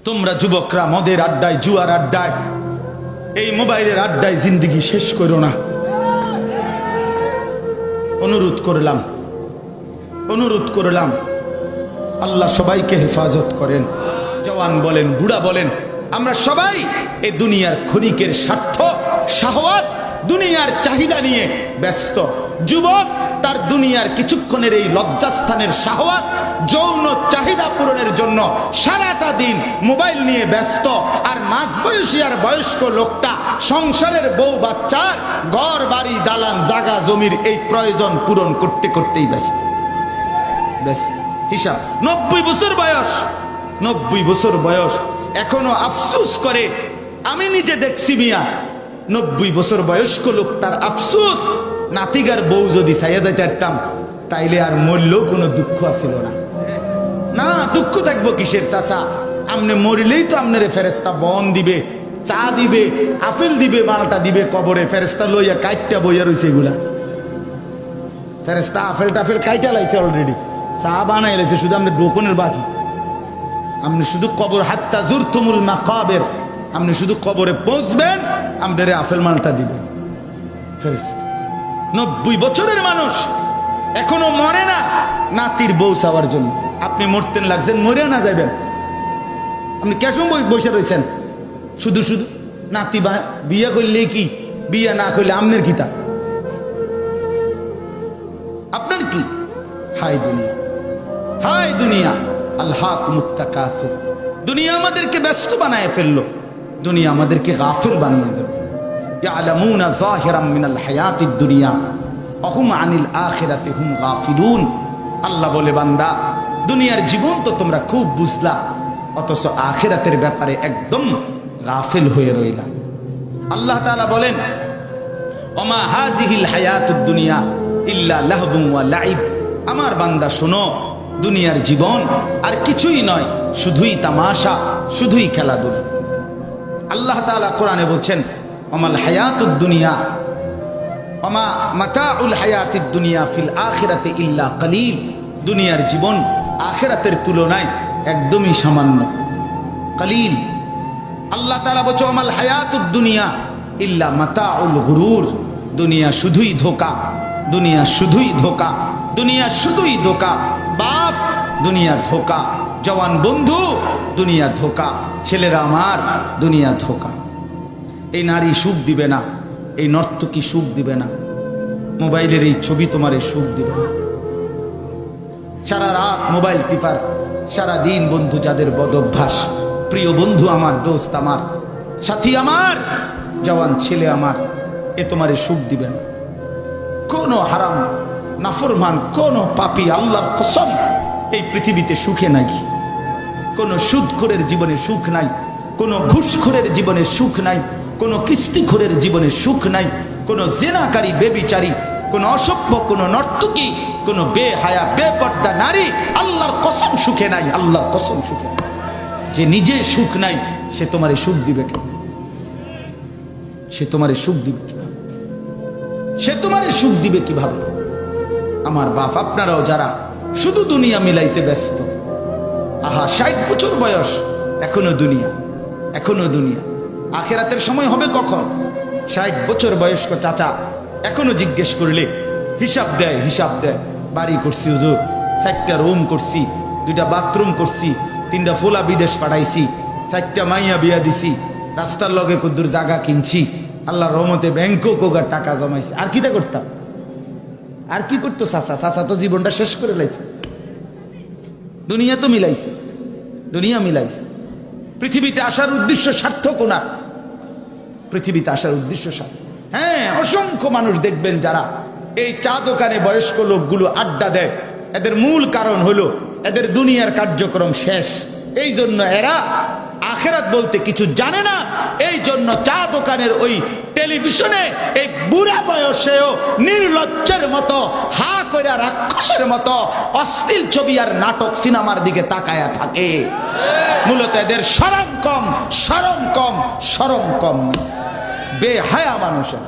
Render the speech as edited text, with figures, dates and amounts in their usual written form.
তোমরা যুবকরা মদের আড্ডায়, জুয়ার আড্ডায়, এই মোবাইলের আড্ডায় জিন্দেগি শেষ করো না। অনুরোধ করলাম, আল্লাহ সবাইকে হেফাজত করেন। জওয়ান বলেন, বুড়া বলেন, আমরা সবাই এই দুনিয়ার ক্ষণিকের স্বার্থ, শাহওয়াত, দুনিয়ার চাহিদা নিয়ে ব্যস্ত। যুবক তার দুনিয়ার কিছুক্ষণের এই লজ্জাস্থানের শাহওয়াত, যৌন চাহিদা পূরণের জন্য সারাটা দিন মোবাইল নিয়ে ব্যস্ত। আর মাঝবয়সী আর বয়স্ক লোকটা সংসারের বউ বাচ্চার ঘর বাড়ি দালান জাগা জমির এই প্রয়োজন পূরণ করতে করতেই ব্যস্ত। হিসাব 90 বছর বয়স এখনো আফসোস করে। আমি নিজে দেখছি মিয়া, 90 বছর বয়স্ক লোকটার আফসোস, নাতিগার বউ যদি চাইয়া যাইতে পারতাম তাইলে আর মরলেও কোনো দুঃখ আসিল না। না, দুঃখ থাকবো কিসের চাচা? আমনে মরিলেই তো আমনের ফেরেস্তা বন দিবে, চা দিবে, আপেল দিবে, মালটা দিবে কবরে। ফেরেস্তা লইয়া কাইটটা বইয়া রয়েছে, এগুলা ফেরেস্তা আপেল টাফেল কাইটা লাইছে অলরেডি, চা বানাই লাইছে, শুধু আপনি গোপনের বাকি। আপনি শুধু কবর হাত্তা জুরতুমুল মাকাবের, আপনি শুধু কবরে পৌঁছবেন, আমাদের আপেল মালটা দিবেন ফেরেস্তা। 90 বছরের মানুষ এখনো মরে না নাতির বউ চাওয়ার জন্য। আপনি মরতেন লাগছেন, মরে না যাবেন। আপনি কেমন বসে রয়েছেন? শুধু নাতি বিয়ে করলে কি, বিয়ে না করলে আমনের কি? তা আপনার কি? হাই দুনিয়া আল্লাহকুমুত তাকাসুর। দুনিয়া আমাদেরকে ব্যস্ত বানায় ফেললো, দুনিয়া আমাদেরকে গাফিল বানিয়ে দেবে। ইয়ালামুনা যাহিরাম মিনাল হায়াতিদ দুনিয়া ওয়া হুম আনিল আখিরাতি হুম গাফিলুন। আল্লাহ বলে, বান্দা দুনিয়ার জীবন তো তোমরা খুব বুঝলা, অথচ আখিরাতের ব্যাপারে একদম গাফিল হয়ে রইলা। আল্লাহ তাআলা বলেন, ওমা হাযিহিল হায়াতুদ দুনিয়া ইল্লা লাহবুন ওয়া লাইব। আমার বান্দা শোনো, দুনিয়ার জীবন আর কিছুই নয়, শুধুই তামাশা, শুধুই খেলাধুলা। আল্লাহ তাআলা কোরআনে বলছেন, ওমাল হায়াতুদ দুনিয়া ওমা মাতাউল হায়াতিদ দুনিয়া ফিল আখিরাতি ইল্লা কলিল। দুনিয়ার জীবন আখিরাতের তুলনায় একদমই সামান্য, কলিল। আল্লাহ তাআলা বলছে, ওমাল হায়াতুদ দুনিয়া ইল্লা মাতাউল গুরুর। দুনিয়া শুধুই ধোঁকা, দুনিয়া শুধুই ধোঁকা, দুনিয়া শুধুই ধোঁকা। বাপ, দুনিয়া ধোঁকা। জওয়ান বন্ধু, দুনিয়া ধোঁকা। ছেলেরা আমার, দুনিয়া ধোঁকা। এই নারী সুখ দিবে না, এই নর্তকী সুখ দিবে না, মোবাইলের এই ছবি তোমার সুখ দিবে না। সারা রাত মোবাইল টিপার, সারা দিন বন্ধু যাদের বদ অভ্যাস, প্রিয় বন্ধু আমার, দোস্ত আমার, সাথী আমার, জওয়ান ছেলে আমার, এ তোমার সুখ দিবে না। কোন হারাম নাফরমান, কোন পাপী, আল্লাহর কসম, এই পৃথিবীতে সুখে নাই। কোন সুদখোরের জীবনে সুখ নাই, কোন ঘুষখোরের জীবনে সুখ নাই, কোন কিস্তিখোরের জীবনে সুখ নাই, কোন জেনাকারী, বেবিচারী, কোন অসভ্য, কোন নর্তকী, কোন বেহায়া বেপর্দা নারী আল্লাহর কসম সুখে নাই। আল্লাহর কসম সুখে নাই। যে নিজে সুখ নাই, সে তোমার সুখ দিবে কেন? সে তোমার সুখ দিবে কিভাবে? সে তোমার সুখ দিবে কিভাবে? আমার বাপ, আপনারাও যারা শুধু দুনিয়া মিলাইতে ব্যস্ত, আহা 60 বছর বয়স, এখনো দুনিয়া, এখনো দুনিয়া। আখিরাতের সময় হবে কখন? 60 বছর বয়স্ক চাচা এখনো জিজ্ঞেস করলে হিসাব দেয়। বাড়ি করছি হুজুর, 4টা রুম করছি, 2টা বাথরুম করছি, 3টা ফোলা বিদেশ পাঠাইছি, 4টা মাইয়া বিয়া দিছি, রাস্তার লগে কুদ্দুর জায়গা কিনছি, আল্লাহর রহমতে ব্যাংকও কোগার টাকা জমাইছি। আর কিটা করতাম? আর কি করতো চাচা তো জীবনটা শেষ করে লাইছে। দুনিয়া তো মিলাইছে, দুনিয়া মিলাইছে। পৃথিবীতে আসার উদ্দেশ্য সার্থক না, পৃথিবীতে আসার উদ্দেশ্য সার্থক। হ্যাঁ, অসংখ্য মানুষ দেখবেন যারা এই চা দোকানে বয়স্ক লোকগুলো আড্ডা দেয়, এদের মূল কারণ হলো এদের দুনিয়ার কার্যক্রম শেষ। এই জন্য এরা আখিরাত বলতে কিছু জানে না। এই জন্য চা দোকানের ওই টেলিভিশনে এই বুড়া বয়সেও নির্লজ্জের মতো, হা কইরা রাক্ষসের মতো অশ্লীল ছবি আর নাটক সিনেমার দিকে তাকায়া থাকে। মূলত এদের শরম কম, বেহায়া মানুষের।